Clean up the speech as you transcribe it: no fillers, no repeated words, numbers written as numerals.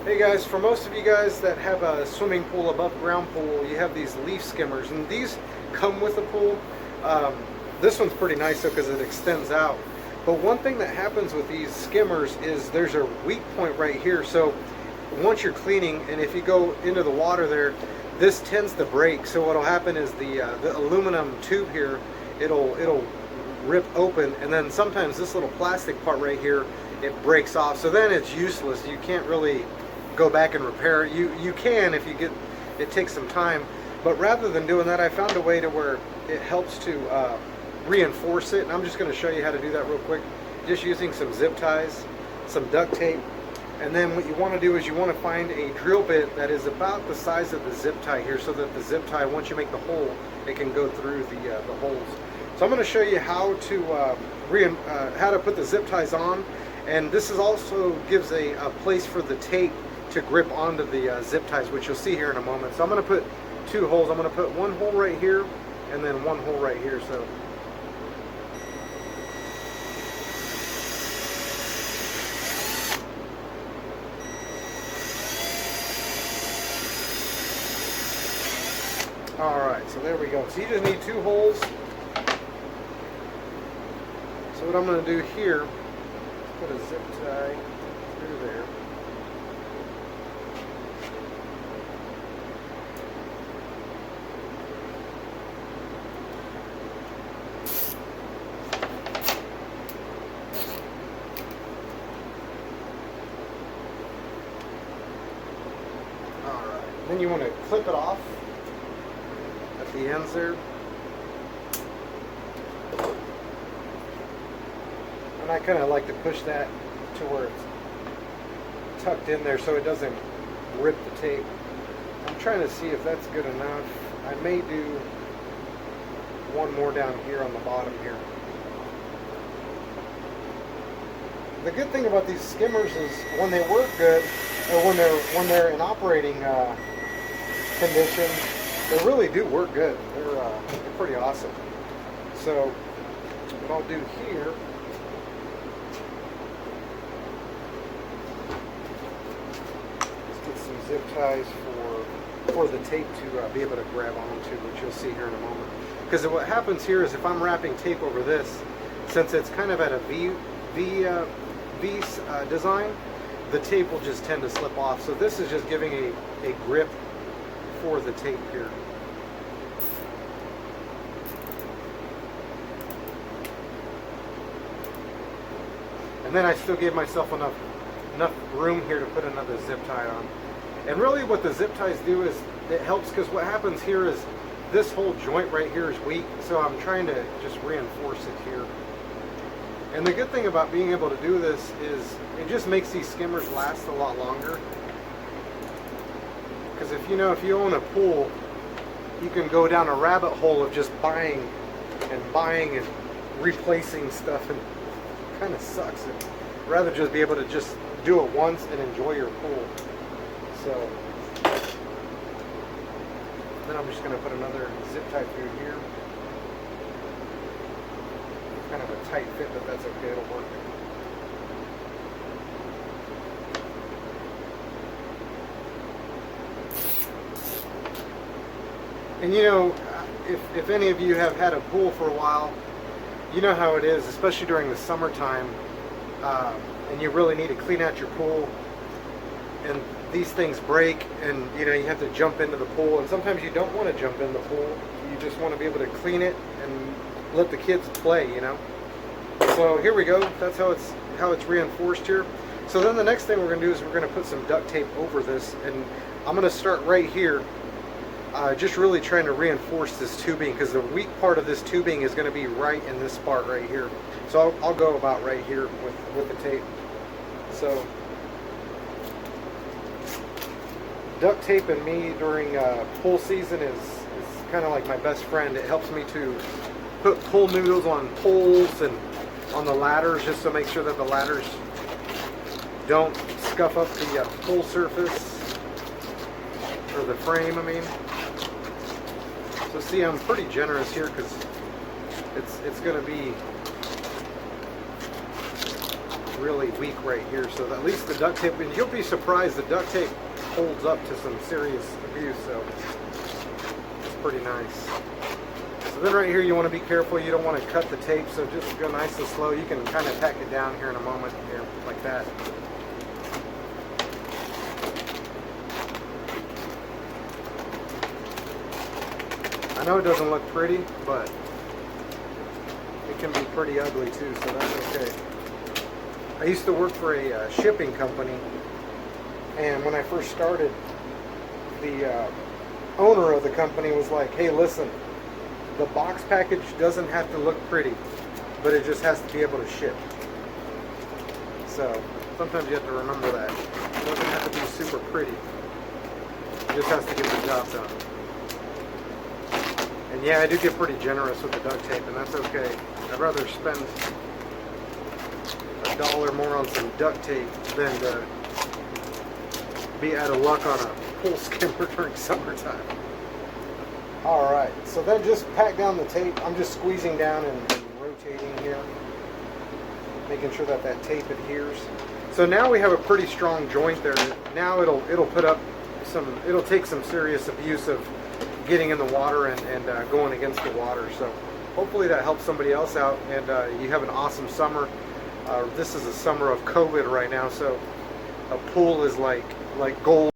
Hey guys, for most of you guys that have a swimming pool, above ground pool, you have these leaf skimmers, and these come with the pool. This one's pretty nice though because it extends out. But one thing that happens with these skimmers is there's a weak point right here. So once you're cleaning, and if you go into the water there, this tends to break. So what'll happen is the aluminum tube here, it'll rip open, and then sometimes this little plastic part right here, it breaks off. So then it's useless. You can't really go back and repair it. You can if you get, it takes some time, but rather than doing that, I found a way to where it helps to reinforce it, and I'm just going to show you how to do that real quick, just using some zip ties, some duct tape, and then what you want to do is you want to find a drill bit that is about the size of the zip tie here, so that the zip tie, once you make the hole, it can go through the holes. So I'm going to show you how to put the zip ties on, and this is also gives a place for the tape to grip onto the zip ties, which you'll see here in a moment. So I'm going to put two holes. I'm going to put one hole right here and then one hole right here. So alright, so there we go. So you just need two holes. So what I'm going to do here is put a zip tie through there. Then you want to clip it off at the ends there. And I kind of like to push that to where it's tucked in there so it doesn't rip the tape. I'm trying to see if that's good enough. I may do one more down here on the bottom here. The good thing about these skimmers is when they work good, or when they're in operating condition, they really do work good. They're pretty awesome. So what I'll do here, is get some zip ties for the tape to be able to grab onto, which you'll see here in a moment. Because what happens here is if I'm wrapping tape over this, since it's kind of at a V design, the tape will just tend to slip off. So this is just giving a grip for the tape here. And then I still gave myself enough room here to put another zip tie on. And really what the zip ties do is it helps, because what happens here is this whole joint right here is weak, so I'm trying to just reinforce it here. And the good thing about being able to do this is it just makes these skimmers last a lot longer. Because if you own a pool, you can go down a rabbit hole of just buying and replacing stuff, and it kind of sucks. I'd rather just be able to just do it once and enjoy your pool. So then I'm just going to put another zip tie through here. Kind of a tight fit, but that's okay, it'll work. And if any of you have had a pool for a while, you know how it is, especially during the summertime, and you really need to clean out your pool, and these things break, and you have to jump into the pool, and sometimes you don't want to jump in the pool. You just want to be able to clean it and let the kids play, So here we go. That's how it's reinforced here. So then the next thing we're going to do is we're going to put some duct tape over this, and I'm going to start right here, just really trying to reinforce this tubing, because the weak part of this tubing is going to be right in this part right here. So I'll go about right here with the tape. So duct tape and me during pool season is kind of like my best friend. It helps me to put pool noodles on poles and on the ladders, just to make sure that the ladders don't scuff up the pool surface, or the frame, I mean. So see, I'm pretty generous here because it's going to be really weak right here. So at least the duct tape, and you'll be surprised, the duct tape holds up to some serious abuse. So it's pretty nice. So then right here you want to be careful. You don't want to cut the tape, so just go nice and slow. You can kind of tack it down here in a moment, here, like that. I know it doesn't look pretty, but it can be pretty ugly too, so that's okay. I used to work for a shipping company, and when I first started, the owner of the company was like, hey, listen, the box package doesn't have to look pretty, but it just has to be able to ship. So sometimes you have to remember that. It doesn't have to be super pretty. It just has to get the job done. And yeah, I do get pretty generous with the duct tape, and that's okay. I'd rather spend $1 more on some duct tape than to be out of luck on a pool skimmer during summertime. Alright, so then just pack down the tape. I'm just squeezing down and rotating here, making sure that that tape adheres. So now we have a pretty strong joint there. Now it'll put up some, it'll take some serious abuse of getting in the water and going against the water. So hopefully that helps somebody else out, and you have an awesome summer. This is a summer of COVID right now, so a pool is like gold.